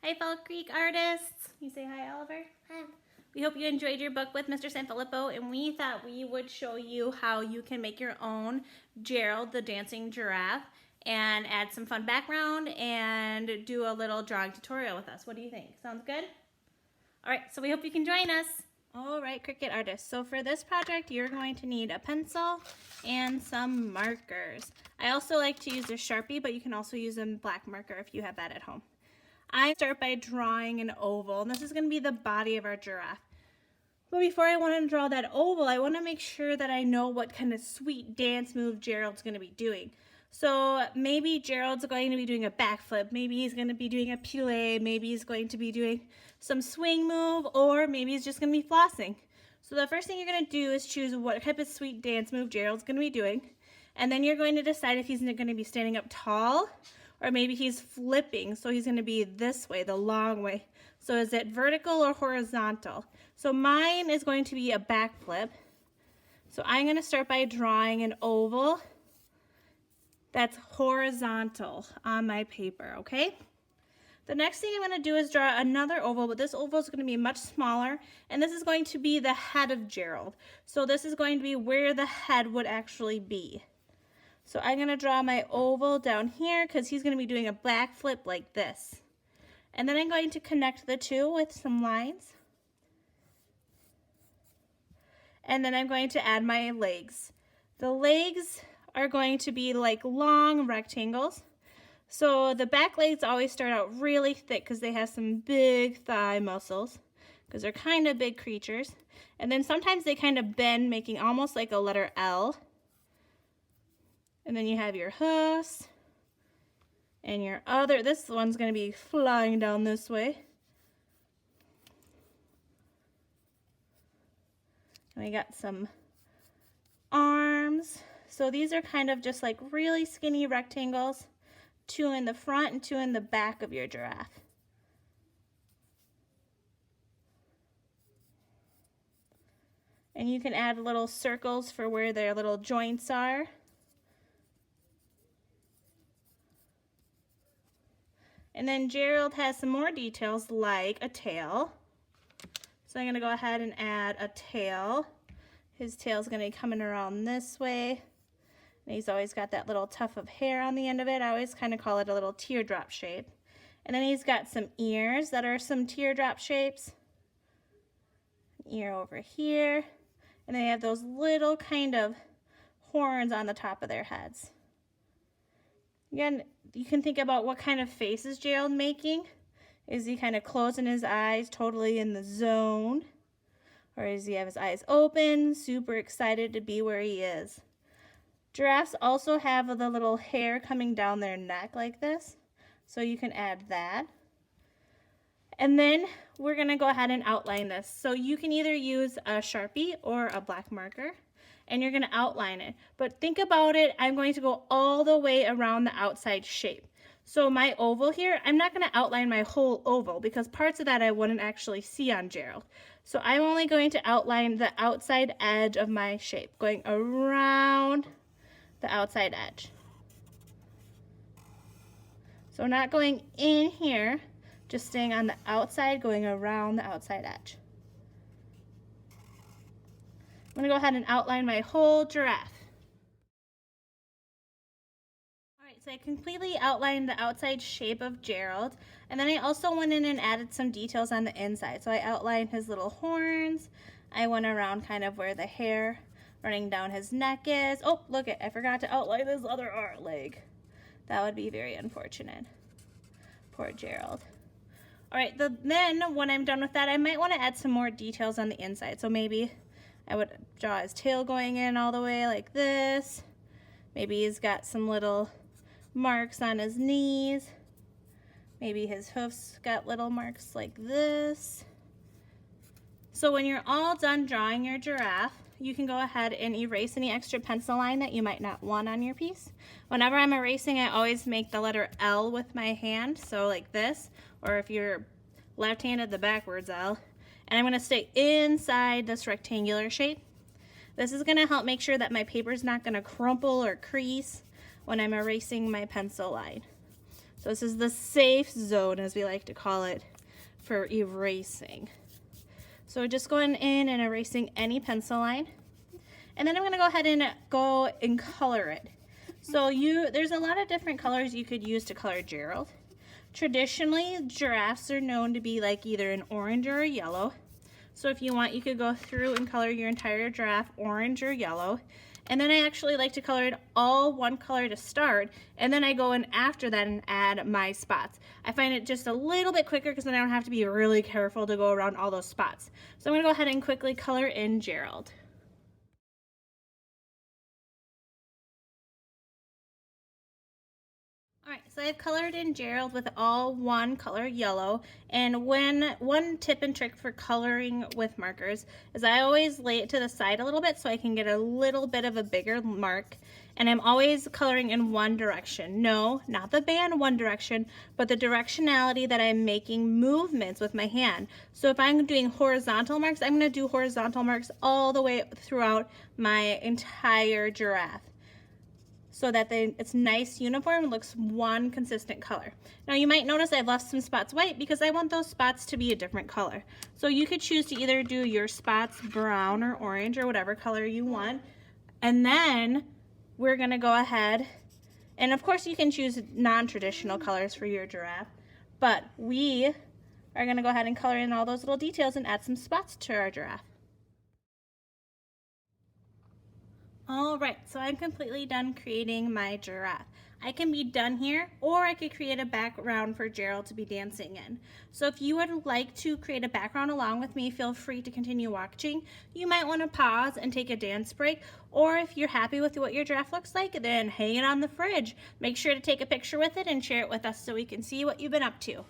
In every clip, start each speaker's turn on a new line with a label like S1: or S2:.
S1: Hi, Fall Creek artists. You say hi, Oliver.
S2: Hi.
S1: We hope you enjoyed your book with Mr. Sanfilippo, and we thought we would show you how you can make your own Gerald the Dancing Giraffe and add some fun background and do a little drawing tutorial with us. What do you think? Sounds good? All right, so we hope you can join us. All right, Cricut artists. So for this project, you're going to need a pencil and some markers. I also like to use a Sharpie, but you can also use a black marker if you have that at home. I start by drawing an oval, and this is going to be the body of our giraffe. But before I want to draw that oval, I want to make sure that I know what kind of sweet dance move Gerald's going to be doing. So maybe Gerald's going to be doing a backflip, maybe he's going to be doing a plie, maybe he's going to be doing some swing move, or maybe he's just going to be flossing. So the first thing you're going to do is choose what type of sweet dance move Gerald's going to be doing, and then you're going to decide if he's going to be standing up tall, or maybe he's flipping, so he's going to be this way, the long way. So is it vertical or horizontal? So mine is going to be a backflip. So I'm going to start by drawing an oval that's horizontal on my paper, okay? The next thing I'm going to do is draw another oval, but this oval is going to be much smaller, and this is going to be the head of Gerald. So this is going to be where the head would actually be. So I'm going to draw my oval down here because he's going to be doing a backflip like this. And then I'm going to connect the two with some lines. And then I'm going to add my legs. The legs are going to be like long rectangles. So the back legs always start out really thick because they have some big thigh muscles because they're kind of big creatures. And then sometimes they kind of bend, making almost like a letter L. And then you have your hoofs and your other, this one's going to be flying down this way. And we got some arms. So these are kind of just like really skinny rectangles, two in the front and two in the back of your giraffe. And you can add little circles for where their little joints are. And then Gerald has some more details like a tail. So I'm going to go ahead and add a tail. His tail's going to be coming around this way. And he's always got that little tuft of hair on the end of it. I always kind of call it a little teardrop shape. And then he's got some ears that are some teardrop shapes. An ear over here. And they have those little kind of horns on the top of their heads. Again, you can think about what kind of face is Gerald making. Is he kind of closing his eyes, totally in the zone? Or does he have his eyes open, super excited to be where he is? Giraffes also have the little hair coming down their neck like this, so you can add that. And then we're going to go ahead and outline this. So you can either use a Sharpie or a black marker, and you're going to outline it. But think about it, I'm going to go all the way around the outside shape. So my oval here, I'm not going to outline my whole oval because parts of that I wouldn't actually see on Gerald. So I'm only going to outline the outside edge of my shape, going around the outside edge. So not going in here, just staying on the outside, going around the outside edge. I'm going to go ahead and outline my whole giraffe. Alright, so I completely outlined the outside shape of Gerald, and then I also went in and added some details on the inside. So I outlined his little horns. I went around kind of where the hair running down his neck is. Oh, look it, I forgot to outline his other leg. That would be very unfortunate. Poor Gerald. Alright, then when I'm done with that, I might want to add some more details on the inside. So maybe I would draw his tail going in all the way like this. Maybe he's got some little marks on his knees. Maybe his hoofs got little marks like this. So when you're all done drawing your giraffe, you can go ahead and erase any extra pencil line that you might not want on your piece. Whenever I'm erasing, I always make the letter L with my hand, so like this, or if you're left-handed, the backwards L. And I'm going to stay inside this rectangular shape. This is going to help make sure that my paper's not going to crumple or crease when I'm erasing my pencil line. So this is the safe zone, as we like to call it, for erasing. So we're just going in and erasing any pencil line. And then I'm gonna go ahead and go and color it. So there's a lot of different colors you could use to color Gerald. Traditionally, giraffes are known to be like either an orange or a yellow. So if you want, you could go through and color your entire giraffe orange or yellow. And then I actually like to color it all one color to start, and then I go in after that and add my spots. I find it just a little bit quicker because then I don't have to be really careful to go around all those spots. So I'm gonna go ahead and quickly color in Gerald. Alright, so I've colored in Gerald with all one color yellow, and one tip and trick for coloring with markers is I always lay it to the side a little bit so I can get a little bit of a bigger mark, and I'm always coloring in one direction. No, not the band one direction, but the directionality that I'm making movements with my hand. So if I'm doing horizontal marks, I'm going to do horizontal marks all the way throughout my entire giraffe, so that it's nice, uniform, and looks one consistent color. Now you might notice I've left some spots white because I want those spots to be a different color. So you could choose to either do your spots brown or orange or whatever color you want. And then we're gonna go ahead, and of course you can choose non-traditional colors for your giraffe, but we are gonna go ahead and color in all those little details and add some spots to our giraffe. All right, so I'm completely done creating my giraffe. I can be done here, or I could create a background for Gerald to be dancing in. So if you would like to create a background along with me, feel free to continue watching. You might want to pause and take a dance break, or if you're happy with what your giraffe looks like, then hang it on the fridge. Make sure to take a picture with it and share it with us so we can see what you've been up to.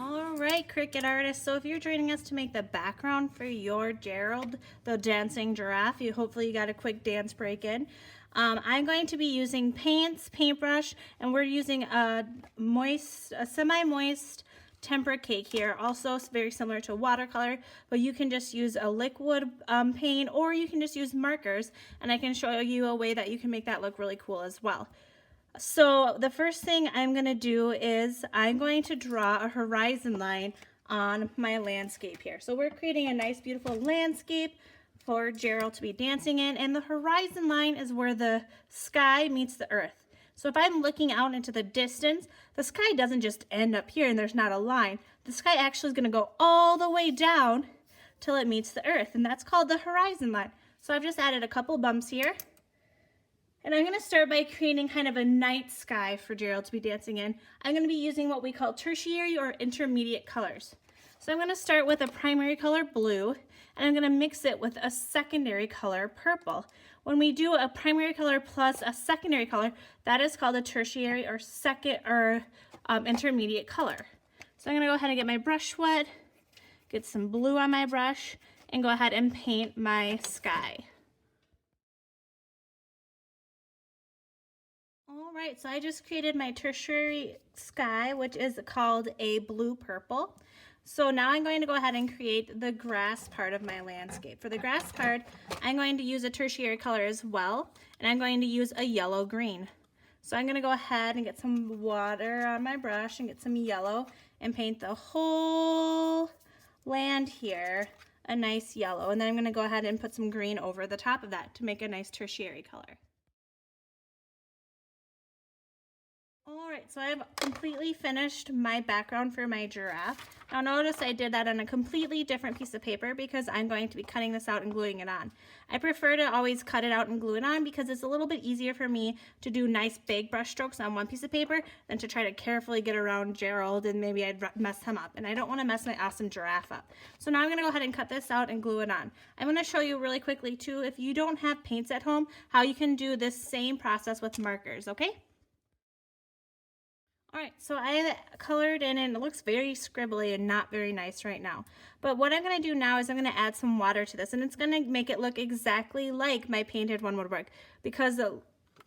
S1: All right, Cricut artists, so if you're joining us to make the background for your Gerald, the dancing giraffe, hopefully you got a quick dance break in. I'm going to be using paints, paintbrush, and we're using a semi-moist tempera cake here, also very similar to watercolor, but you can just use a liquid paint, or you can just use markers, and I can show you a way that you can make that look really cool as well. So the first thing I'm going to do is I'm going to draw a horizon line on my landscape here. So we're creating a nice beautiful landscape for Gerald to be dancing in, and the horizon line is where the sky meets the earth. So if I'm looking out into the distance, the sky doesn't just end up here and there's not a line. The sky actually is going to go all the way down till it meets the earth, and that's called the horizon line. So I've just added a couple bumps here. And I'm going to start by creating kind of a night sky for Gerald to be dancing in. I'm going to be using what we call tertiary or intermediate colors. So I'm going to start with a primary color blue, and I'm going to mix it with a secondary color purple. When we do a primary color plus a secondary color, that is called a tertiary or intermediate color. So I'm going to go ahead and get my brush wet, get some blue on my brush, and go ahead and paint my sky. All right, so I just created my tertiary sky, which is called a blue-purple. So now I'm going to go ahead and create the grass part of my landscape. For the grass part, I'm going to use a tertiary color as well, and I'm going to use a yellow-green. So I'm going to go ahead and get some water on my brush and get some yellow and paint the whole land here a nice yellow. And then I'm going to go ahead and put some green over the top of that to make a nice tertiary color. Alright, so I've completely finished my background for my giraffe. Now notice I did that on a completely different piece of paper because I'm going to be cutting this out and gluing it on. I prefer to always cut it out and glue it on because it's a little bit easier for me to do nice big brush strokes on one piece of paper than to try to carefully get around Gerald and maybe I'd mess him up. And I don't want to mess my awesome giraffe up. So now I'm going to go ahead and cut this out and glue it on. I'm going to show you really quickly too, if you don't have paints at home, how you can do this same process with markers, okay? Alright, so I colored in and it looks very scribbly and not very nice right now. But what I'm going to do now is I'm going to add some water to this, and it's going to make it look exactly like my painted one would work, because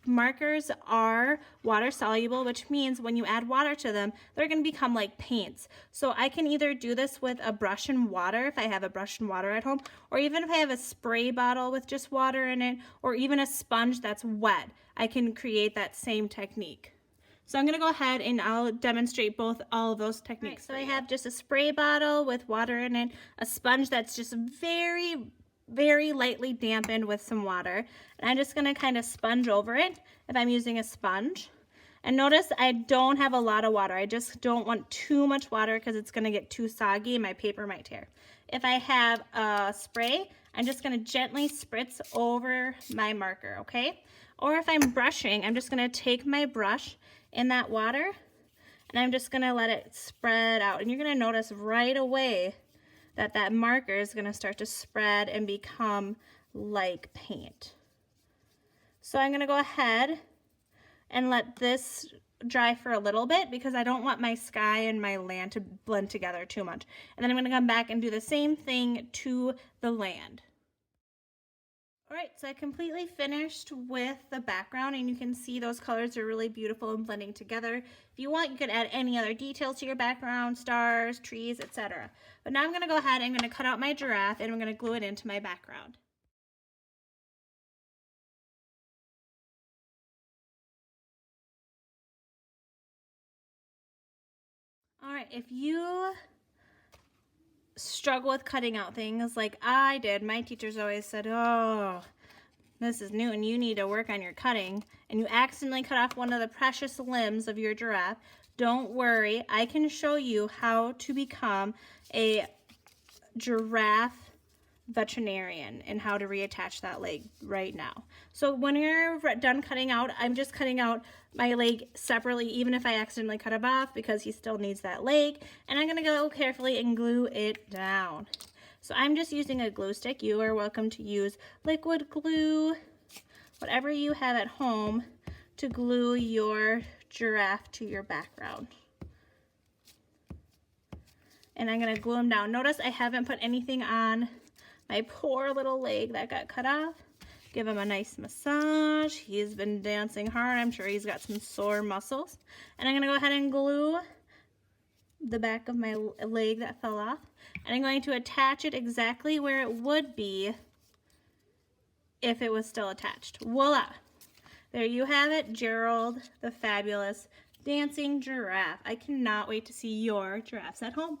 S1: markers are water soluble, which means when you add water to them, they're going to become like paints. So I can either do this with a brush and water if I have a brush and water at home, or even if I have a spray bottle with just water in it, or even a sponge that's wet, I can create that same technique. So I'm going to go ahead and I'll demonstrate all of those techniques. Right, so I have just a spray bottle with water in it, a sponge that's just very, very lightly dampened with some water. And I'm just going to kind of sponge over it if I'm using a sponge. And notice I don't have a lot of water. I just don't want too much water because it's going to get too soggy and my paper might tear. If I have a spray, I'm just going to gently spritz over my marker, okay? Or if I'm brushing, I'm just going to take my brush in that water and I'm just going to let it spread out. And you're going to notice right away that that marker is going to start to spread and become like paint. So I'm going to go ahead and let this dry for a little bit because I don't want my sky and my land to blend together too much. And then I'm going to come back and do the same thing to the land. All right, so I completely finished with the background and you can see those colors are really beautiful and blending together. If you want, you could add any other details to your background, stars, trees, etc. But now I'm going to go ahead and I'm going to cut out my giraffe and I'm going to glue it into my background. All right, if you struggle with cutting out things like I did, my teachers always said, oh, this is new and you need to work on your cutting, and you accidentally cut off one of the precious limbs of your giraffe, don't worry, I can show you how to become a giraffe veterinarian and how to reattach that leg right now. So when you're done cutting out, I'm just cutting out my leg separately, even if I accidentally cut it off, because he still needs that leg, and I'm gonna go carefully and glue it down. So I'm just using a glue stick. You are welcome to use liquid glue, whatever you have at home to glue your giraffe to your background. And I'm gonna glue him down. Notice I haven't put anything on my poor little leg that got cut off. Give him a nice massage. He's been dancing hard. I'm sure he's got some sore muscles. And I'm gonna go ahead and glue the back of my leg that fell off. And I'm going to attach it exactly where it would be if it was still attached. Voila! There you have it, Gerald, the fabulous dancing giraffe. I cannot wait to see your giraffes at home.